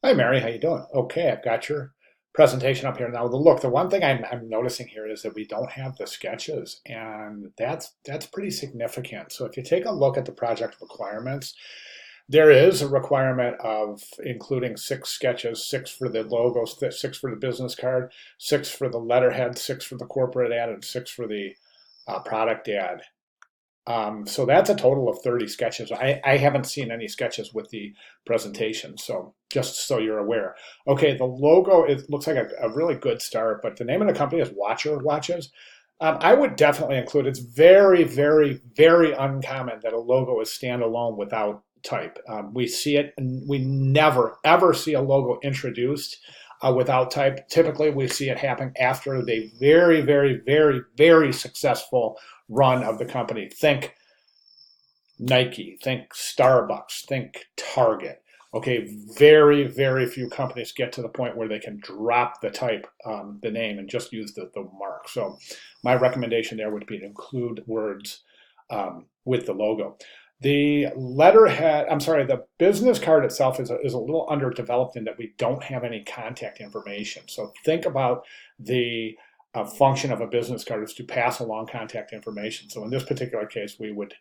Hi, Mary. How you doing? Okay, I've got your presentation up here now. The one thing I'm noticing here is that we don't have the sketches, and that's pretty significant. So if you take a look at the project requirements, there is a requirement of including six sketches, six for the logos, six for the business card, six for the letterhead, six for the corporate ad, and six for the product ad. So that's a total of 30 sketches. I haven't seen any sketches with the presentation, so just so you're aware. Okay, the logo, it looks like a really good start, but the name of the company is Watcher Watches. I would definitely include, it's very, very, very uncommon that a logo is standalone without type. We see it, and we never, ever see a logo introduced without type. Typically, we see it happen after the very, very, very, very successful run of the company. Think Nike, think Starbucks, think Target. Okay, very, very few companies get to the point where they can drop the type, the name, and just use the mark. So my recommendation there would be to include words with the logo. The letterhead, I'm sorry, the business card itself is a little underdeveloped in that we don't have any contact information. So think about the function of a business card is to pass along contact information. So in this particular case, we would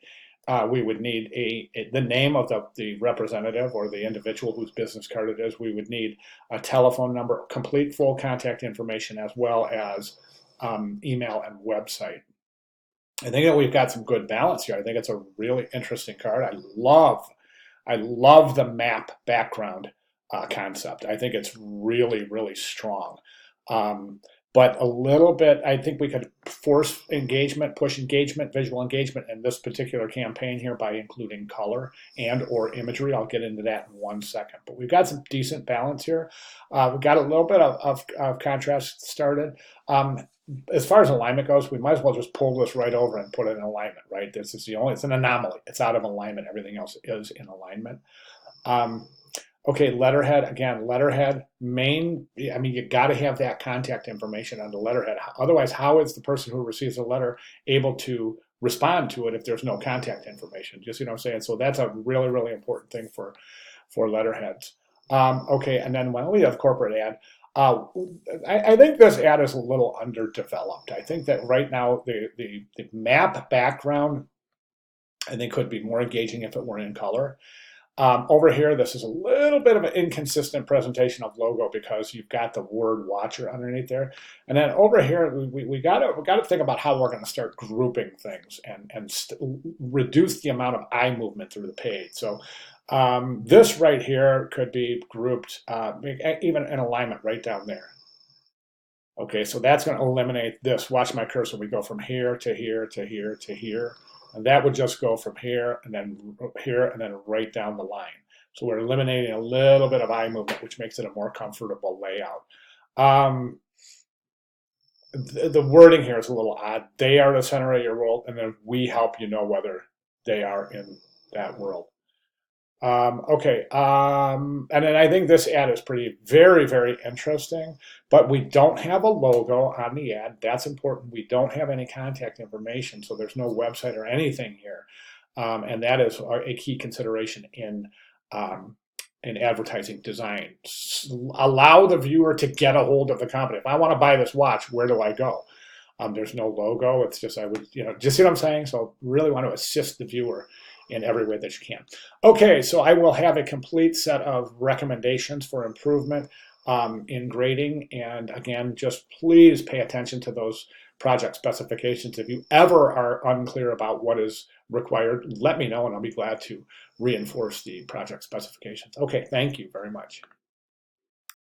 need the name of the representative or the individual whose business card it is. We would need a telephone number, complete full contact information, as well as email and website. I think that we've got some good balance here. I think it's a really interesting card. I love the map background concept. I think it's really, really strong. Um, but a little bit, I think we could force engagement, push engagement, visual engagement in this particular campaign here by including color and or imagery. I'll get into that in 1 second. But we've got some decent balance here. We've got a little bit of contrast started. As far as alignment goes, we might as well just pull this right over and put it in alignment, right? This is it's an anomaly. It's out of alignment. Everything else is in alignment. Okay, letterhead, again, letterhead, I mean, you got to have that contact information on the letterhead. Otherwise, how is the person who receives the letter able to respond to it if there's no contact information? Just, you know what I'm saying? So that's a really, really important thing for letterheads. Okay, and then when we have corporate ad, I think this ad is a little underdeveloped. I think that right now the map background, I think, could be more engaging if it were in color. Over here, this is a little bit of an inconsistent presentation of logo because you've got the word watcher underneath there. And then over here, we got to think about how we're going to start grouping things and reduce the amount of eye movement through the page. So this right here could be grouped even in alignment right down there. Okay, so that's going to eliminate this. Watch my cursor. We go from here to here to here to here. And that would just go from here and then right down the line. So we're eliminating a little bit of eye movement, which makes it a more comfortable layout. The wording here is a little odd. They are the center of your world, and then we help you know whether they are in that world. Okay, and then I think this ad is very, very interesting, but we don't have a logo on the ad. That's important. We don't have any contact information, so there's no website or anything here. And that is a key consideration in advertising design. Allow the viewer to get a hold of the company. If I want to buy this watch, where do I go? There's no logo. It's just, just see what I'm saying? So really want to assist the viewer in every way that you can. Okay, so I will have a complete set of recommendations for improvement in grading. And again, just please pay attention to those project specifications. If you ever are unclear about what is required, let me know and I'll be glad to reinforce the project specifications. Okay, thank you very much.